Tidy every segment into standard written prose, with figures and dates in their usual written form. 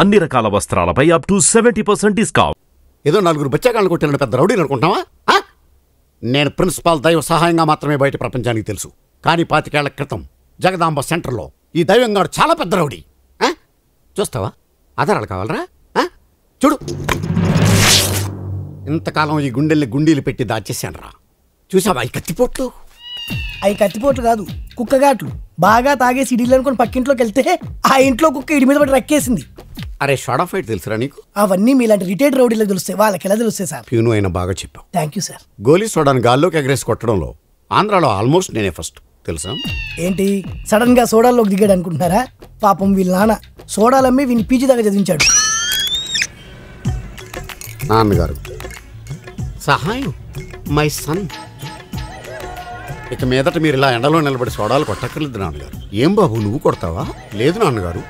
అన్ని రకాల వస్త్రాలపై up to 70% discount. ఏదో నలుగురు బచ్చాగాళ్ళు కొట్టిన పెద్ద రౌడీని అనుకుంటావా? నేను ప్రిన్సిపాల్ దైవ సహాయంగా మాత్రమే బయట ప్రపంచానికి తెలుసు. కానీ 25 ఏళ్ల క్రితం జగదాంబ సెంటర్లో ఈ దైవంగాడు చాలా పెద్ద రౌడీ. చూస్తావా? ఆధారాలు కావాలరా? చూడు, ఇంతకాలం ఈ గుండెల్ని గుండీలు పెట్టి దాచేశాను రా. చూసావా ఈ కత్తిపోట్లు? అవి కత్తిపోట్లు కాదు, కుక్కగాట్లు. బాగా తాగేసి ఇడిలు అనుకుని పక్కింట్లోకి వెళ్తే ఆ ఇంట్లో కుక్క ఇడి మీద పడి రక్కేసింది. అరే షార్ట్ ఆఫ్ ఫైట్ తెలుసురా నీకు? అవన్నీ మీలాంటి రిటైర్డ్ రౌడీలకు తెలుస్తాయి, వాళ్ళకి ఎలా తెలుస్తాయి సార్? ప్యూను అయినా బాగా చెప్పావు. Thank you sir. గోలీ సోడాను గాల్లోకి ఎగరేసి కొట్టడంలో ఆంధ్రాలో ఆల్మోస్ట్ నేనే ఫస్ట్ తెలుసా? ఏంటి సడన్ గా సోడాల్లోకి దిగాడు అనుకుంటున్నారా? పాపం వీళ్ళ నాన్న సోడాలమ్మి వీని పీజీ దాకా చదివించాడు. నాన్నగారు సహాయం మై సన్. ఇక మీదట మీరు ఇలా ఎండలో నిలబడి సోడాలు కొట్టక్కర్లేదు నాన్నగారు. ఏం బాబు నువ్వు కొడతావా? లేదు నాన్నగారు,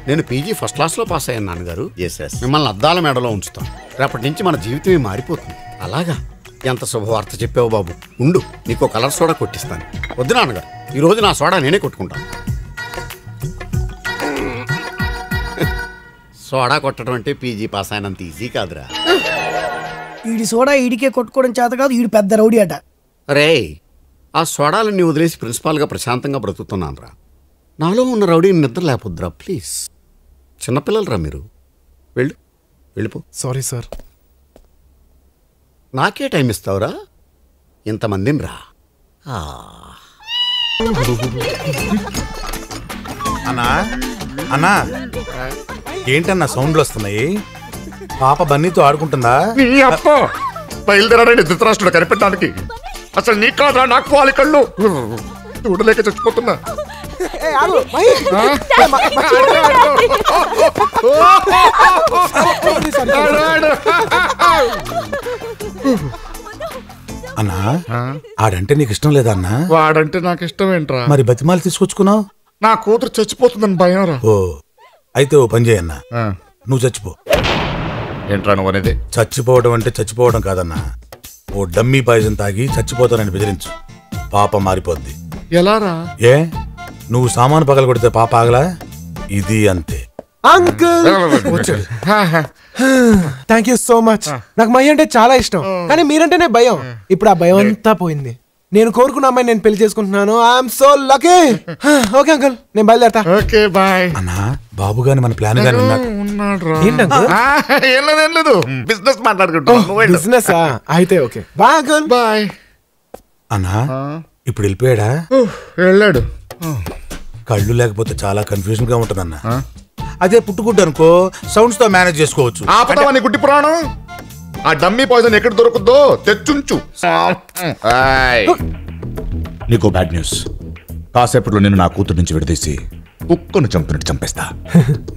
నేను పీజీ ఫస్ట్ క్లాస్లో పాస్ అయ్యాను నాన్నగారు. మిమ్మల్ని అద్దాల మేడలో ఉంచుతాను. రేపటి నుంచి మన జీవితమే మారిపోతుంది. అలాగా? ఎంత శుభవార్త చెప్పావు బాబు. ఉండు, నీకు కలర్ సోడా కొట్టిస్తాను. వద్దు నాన్నగారు, ఈరోజు నా సోడా నేనే కొట్టుకుంటాను. సోడా కొట్టడం అంటే పీజీ పాస్ అయినంత ఈజీ కాదురా. ఈడి సోడా ఈడికే కొట్టుకోవడం చేత కాదు, ఈడు పెద్ద రౌడీ అట. రే, ఆ సోడాలన్నీ వదిలేసి ప్రిన్సిపాల్గా ప్రశాంతంగా బ్రతుకుతున్నాను రా. నాలో ఉన్న రౌడీని నిద్ర లేకపోద్దురా ప్లీజ్. చిన్నపిల్లలరా మీరు. వెళ్ళిపో. Sorry sir. నాకే టైం ఇస్తావురా? ఇంతమందిని రా. అన్నా అన్నా, ఏంటన్నా సౌండ్లు వస్తున్నాయి? పాప బన్నీతో ఆడుకుంటుందా? బయలుదేరాడండి ధృతరాష్ట్రుడు కనిపెట్టడానికి. అసలు నీ కాదురా నాకు పోవాలి కళ్ళు. చూడలేక చచ్చిపోతున్నా. అన్నా, ఆడంటే నీకు ఇష్టం లేదా అన్నా? వాడంటే నాకు ఇష్టం ఏంట్రా? మరి బతిమాలు తీసుకొచ్చుకున్నావు? నా కూతురు చచ్చిపోతుందని భయం రా. ఓ అయితే ఓ పని చేయన్నా, నువ్వు చచ్చిపో. ఏంట్రా నువ్వు అనేది? చచ్చిపోవడం అంటే చచ్చిపోవడం కాదన్నా, ఓ డమ్మీ పాయిజన్ తాగి చచ్చిపోతానని బెదిరించు. పాప మారిపోద్ది. ఎలా రా? ఏ నువ్వు సామాను పగల కొడితే పాప ఆగలా? ఇది అంతే. Uncle thank you so much. నాకు మై అంటే చాలా ఇష్టం, కానీ మీరంటేనే భయం. ఇప్పుడు ఆ భయం అంతా పోయింది. నేను కోరుకున్న అమ్మాయి నేను పెళ్లి చేసుకుంటున్నాను. I'm so lucky. Okay uncle, నేను బయలుదేరతా. Okay bye. అన్నా, బాబు గాని మన ప్లాన్ గాని ఏం లేదు, బిజినెస్ మాట్లాడుకుంటాం. బిజినెస్ అయితే ఓకే బాయ్ అంకుల్. బాయ్. అన్నా ఇప్పుడు వెళ్ళిపోయాడా? వెళ్ళాడు. కళ్ళు లేకపోతే చాలా కన్ఫ్యూజన్ గా ఉంటదన్నా. అదే పుట్టుకుంటు అనుకో, సౌండ్స్ తో మేనేజ్ చేసుకోవచ్చు. ఆపదవని గుడ్డి పురాణం. ఆ డమ్మీ పాయిజన్ ఎక్కడ దొరుకుద్దో తెచ్చుంచు. నీకు బ్యాడ్ న్యూస్. కాసేపట్లో నేను నా కూతురు నుంచి విడదీసి కుక్కను చంపుతున్నట్టు చంపేస్తా.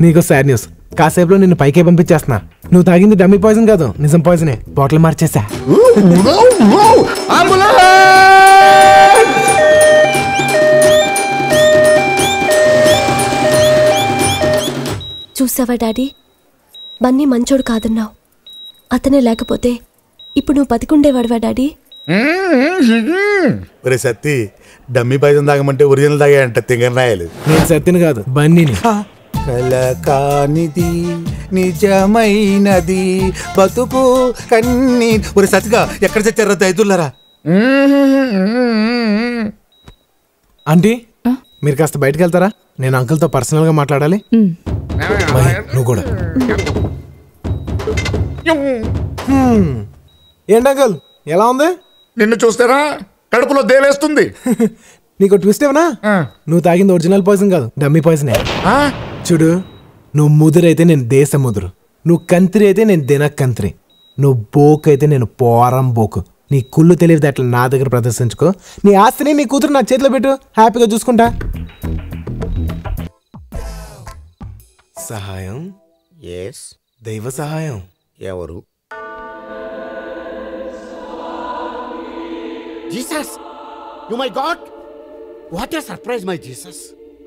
నీకు సాడ్ న్యూస్. కాసేపులో నిన్ను పైకే పంపించేస్తున్నా. నువ్వు తాగింది డమ్మీ పాయిజన్ కాదు, నిజం పాయిజనే. బాటిల్ మార్చేసా. చూసావా డాడీ, బన్నీ మంచోడు కాదన్నావు. అతనే లేకపోతే ఇప్పుడు నువ్వు బతికుండేవాడువా డాడీ? ఒరే సత్తి, డమ్మీ పాయిజన్ తాగమంటే ఒరిజినల్ తాగాయంట తింగరాయలు. నేను సత్తిని కాదు, బన్నీని. కల కానిది నిజమైనది బతుకు కన్నీ. ఒరే సత్తిగా ఎక్కడ చచ్చారా దైతులరా? ఆంటీ, మీరు కాస్త బయటకు వెళ్తారా? నేను అంకుల్తో పర్సనల్ గా మాట్లాడాలి. నువ్వు కూడా. ఏంటి అంకుల్, ఎలా ఉంది? నిన్ను చూస్తారా కడుపులో దేవేస్తుంది. నీకు ట్విస్ట్ ఏమన్నా? నువ్వు తాగింది ఒరిజినల్ పాయిజన్ కాదు, డమ్మీ పాయిజనే. చూడు, నువ్వు ముదురైతే నేను దేశ ముదురు, నువ్వు కంత్రి అయితే నేను దిన కంత్రి, నువ్వు బోకు అయితే నేను పోరం బోకు. నీ కుళ్ళు తెలియదు అట్లా నా దగ్గర ప్రదర్శించుకో. నీ ఆస్తిని నీ కూతురు నా చేతిలో పెట్టు, హ్యాపీగా చూసుకుంటా. సహాయం. దైవ సహాయం. ఎవరు? Jesus! You my God! What a surprise, my Jesus!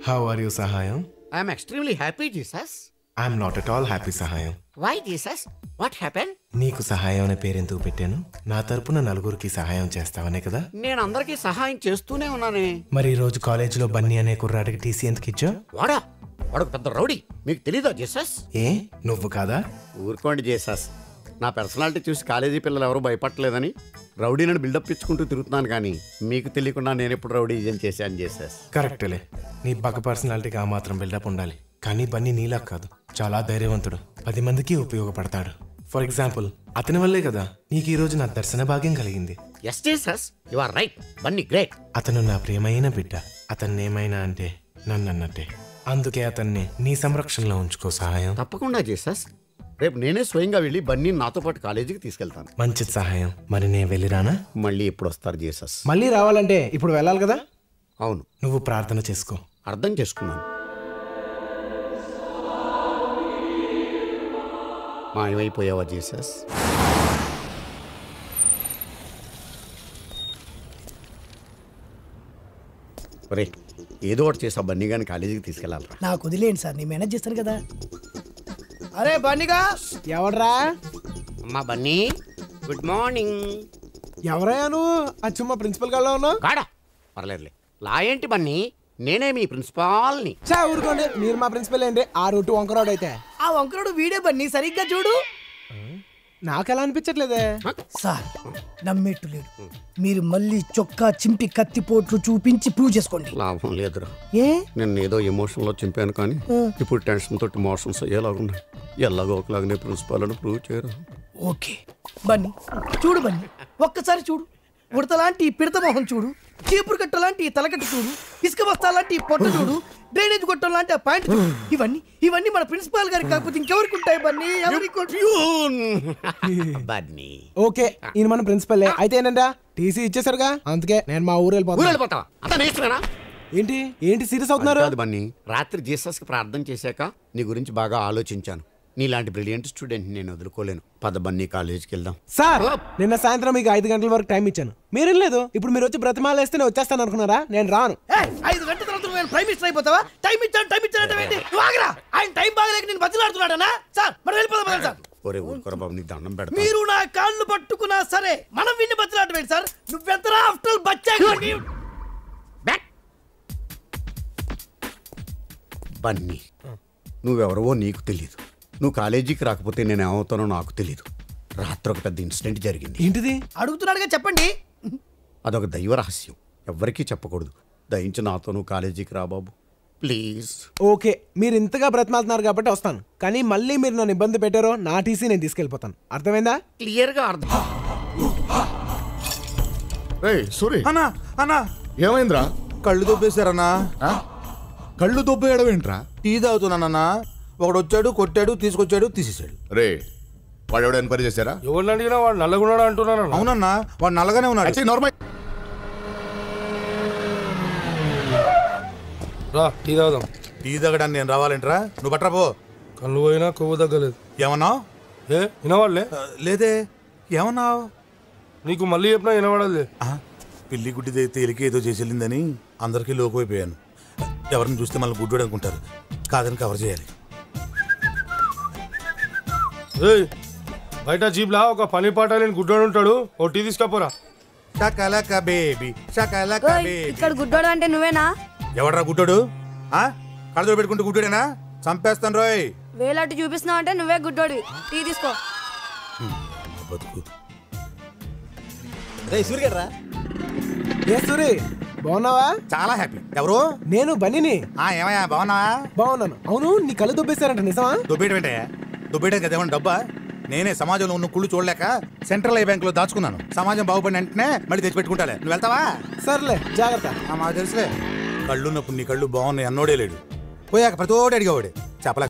How are you, Sahayam? I am extremely happy, Jesus. I am not at all happy, Sahayam. Why, Jesus? What happened? నీకు సహాయం అనే పేరెందుకు పెట్టాను? నా తరపున నలుగురికి సహాయం చేస్తావనే కదా? నేను అందరికీ సహాయం చేస్తూనే ఉన్నానే. మరి ఈ రోజు కాలేజీలో బన్నీ అనే కుర్రాడికి టీసీ ఎందుకు ఇచ్చావు? వాడు పెద్ద రౌడీ, మీకు తెలీదా జీసస్? ఏ నువ్వు కాదా? ఊరుకోండి జీసస్, నా పర్సనాలిటీ చూసి కాలేజీ పిల్లలు ఎవరు భయపడలేదని రౌడీలను బిల్డప్ ఇచ్చుకుంటూ తిరుగుతున్నాను, కానీ మీకు తెలియకుండా నేను ఎప్పుడు రౌడీజం చేశాను జీసస్. కరెక్టేలే, నీ పక్క పర్సనాలిటీకి ఆ మాత్రం బిల్డప్ ఉండాలి. కానీ బన్నీ నీలా కాదు, చాలా ధైర్యవంతుడు, 10 మందికి ఉపయోగపడతాడు. ఫర్ ఎగ్జాంపుల్, అతని వల్లే కదా నీకు ఈ రోజు నా దర్శన భాగ్యం కలిగింది. Yes Jesus, you are right. Bunny great. అతను నా ప్రియమైన బిడ్డ. అతన్ని ఏమైనా అంటే నన్ను అన్నట్టే. అందుకే అతన్ని నీ సంరక్షణలో ఉంచుకో. సహాయం తప్పకుండా జీసస్. రేపు నేనే స్వయంగా వెళ్ళి బన్నీ నాతో పాటు కాలేజీకి తీసుకెళ్తాను. మంచిది సహాయం. మరి నేను వెళ్ళిరానా? మళ్ళీ ఎప్పుడు వస్తారు జీసస్? మళ్ళీ రావాలంటే ఇప్పుడు వెళ్ళాలి కదా. అవును, నువ్వు ప్రార్థన చేసుకో. అర్థం చేసుకున్నాను. మాయమైపోయావా జీసస్? ఒరే, ఏదో ఒకటి చేసా బన్నీ గాని కాలేజీకి తీసుకెళ్ళాలి. నాకు వదిలేండి సార్, నేను మేనేజ్ చేస్తాను కదా. అరే బన్నీగా, ఎవడ్రా? అమ్మా బన్నీ, గుడ్ మార్నింగ్. ఎవరయ్యా నువ్వు? అచ్చుమ్మ ప్రిన్సిపల్ గారిలో ఉన్నావు. కాడా పర్లేదులే. లా ఏంటి బన్నీ, నేనే మీ ప్రిన్సిపాల్ని. చా ఊరుకోండి, మీరు మా ప్రిన్సిపల్ ఏంటి? ఆ రూట్ వంకరోడ్ అయితే ఆ వంకరోడు వీడే బన్నీ, సరిగ్గా చూడు. నాకెలా అనిపించట్లేదే సార్. నమ్మేట్టు లేడు. మీరు మళ్ళీ చొక్కా చింపి కత్తిపోట్లు చూపించి ప్రూవ్ చేసుకోండి. లాభం లేదురా, ఏ నేను ఏదో ఎమోషన్లో చింపాను, కానీ ఇప్పుడు టెన్షన్ తోటి మోషన్స్ అయ్యేలాగున్నాయి. ఎలాగో ఒకలాగానే ప్రిన్సిపాల్ అని ప్రూవ్ చేయరు. ఓకే బన్నీ, చూడు బన్నీ, ఒక్కసారి చూడు. ఉడతలాంటి ఈ పిడత మొహం చూడు, చీపురు కట్ట లాంటి ఈ తలకట్టు చూడు, ఇసుక బస్తా లాంటి ఈ పొట్ట చూడు, డ్రైనేజ్ గొట్టం లాంటి ఆ పాయింట్ చూడు. ఇవన్నీ మన ప్రిన్సిపాల్ గారికి కాకపోతే ఇంకెవరికి ఉంటాయి బన్నీ? బన్నీ ఓకే, ఈయన మన ప్రిన్సిపల్ అయితే ఏంటంటే టీసీ ఇచ్చేసారుగా, అందుకే నేను మా ఊరు వెళ్ళిపోతావా? అతను ఇష్టమేనా? ఏంటి ఏంటి సీరియస్ అవుతున్నారు? కాదు బన్నీ, రాత్రి జీసస్ కి ప్రార్థన చేశాక నీ గురించి బాగా ఆలోచించాను. నీలాంటి బ్రిలియంట్ స్టూడెంట్ నేను వదులుకోలేను. పద బన్నీ, కాలేజీకి వెళ్దాం. సార్, నిన్న సాయంత్రం మీకు 5 గంటల వరకు టైం ఇచ్చాను, మీరేం లేదు. ఇప్పుడు మీరు వచ్చి బ్రతిమాలు వేస్తే నేను వచ్చేస్తాను అనుకున్నారా? నేను రాను. 5 గంటల తర్వాత నేను ప్రైమ్ మినిస్టర్ అయిపోతావా? టైం ఇచ్చాను ఆయన టైం బాగలేక నేను బతిలాడుతున్నాడనా? సార్ మనం వెళ్ళిపోదాం సార్. ఒరే ఊరుకోరా బాబు, నీకు దండం పెడతా. మీరు నా కాళ్ళు పట్టుకున్నా సరే మనం విన్ని బతిలాడవేంటి సార్? నువ్వెంతరా ఆఫ్టర్ బచ్చా. బన్నీ, నువ్వెవరవో నీకు తెలీదు. నువ్వు కాలేజీకి రాకపోతే నేను ఏమవుతానో నాకు తెలీదు. రాత్రి ఒక పెద్ద ఇన్సిడెంట్ జరిగింది. ఏంటిది? అడుగుతున్నాడుగా చెప్పండి. అదొక దైవ రహస్యం, ఎవ్వరికీ చెప్పకూడదు. దయించి నాతో నువ్వు కాలేజీకి రా బాబు, ప్లీజ్. ఓకే, మీరు ఇంతగా బ్రతిమాలుతున్నారు కాబట్టి వస్తాను, కానీ మళ్ళీ మీరు నన్ను ఇబ్బంది పెట్టారో నా టీసీ నేను తీసుకెళ్ళిపోతాను. అర్థమైందా? క్లియర్ గా అర్థం. సూరి అన్నా అన్నా, ఏమైందిరా? కళ్ళు దొబ్బేశారన్నా. కళ్ళు దొబ్బేయడం ఏంట్రా? టీ తాగుతున్నానన్నా. ఒకడు వచ్చాడు, కొట్టాడు, తీసుకొచ్చాడు, తీసేసాడు. రే, వాడు ఎవడో ఎన్క్వైరీ చేశారా? ఎవరిని అడిగినా వాడు నల్లగున్నాడు అంటున్నాను. అవునన్నా, వాడు నల్లగానే ఉన్నాడు. నార్మల్. రా టీ తాగుదాం. టీ తాగడానికి నేను రావాలంటరా? నువ్వు బట్రా పో. కళ్ళు పోయినా కొవ్వు తగ్గలేదు. ఏమన్నావు? ఏ వినవాళ్ళే? లేదే. ఏమన్నావు? నీకు మళ్ళీ చెప్పినా వినవాడలే. పిల్లి గుడ్డిది తేలిక ఏదో చేసేళ్ళిందని అందరికీ లోకైపోయాను. ఎవరిని చూస్తే మళ్ళీ గుడ్డు అనుకుంటారు, కాదని కవర్ చేయాలి. బయట జీప్లా ఒక పని పాట లేని గుడ్డోడు ఉంటాడు, ఓ టీ తీసుకపోరా. Shakalaka baby, Shakalaka baby. ఇక్కడ గుడ్డోడు అంటే నువ్వేనా? ఎవడరా గుడ్డోడు? కళ్ళతో పెట్టుకుంటూ గుడ్డోడేనా? చంపేస్తాను రోయ్. వేలట్టు చూపిస్తున్నావు అంటే నువ్వే గుడ్డోడి. టీ తీసుకో. బతుకు. సూరి, బాగున్నావా? చాలా హ్యాపీ. ఎవరు? నేను బన్నీని. ఏమయ్యా, బాగున్నావా? బాగున్నాను. అవును, నీ కళ్ళు దొబ్బేశారంట, నిజమా? దుబ్బేయడం ఏంటయ్యా? దుబ్బేయడం కదా ఏమన్నా డబ్బా? నేనే సమాజంలో ఉన్న కుళ్ళు చూడలేక సెంట్రల్ బ్యాంక్ లో దాచుకున్నాను. సమాజం బాగుపడిన వెంటనే మళ్ళీ తెచ్చిపెట్టుకుంటాలే. నువ్వు వెళ్తావా? సర్లే, జాగ్రత్త. మాకు తెలుసులే. కళ్ళున్నప్పుడు నీ కళ్ళు బాగున్నాయి అన్నోడే లేడు. పోయాక ప్రతోడు అడిగేవాడే చెప్పలే.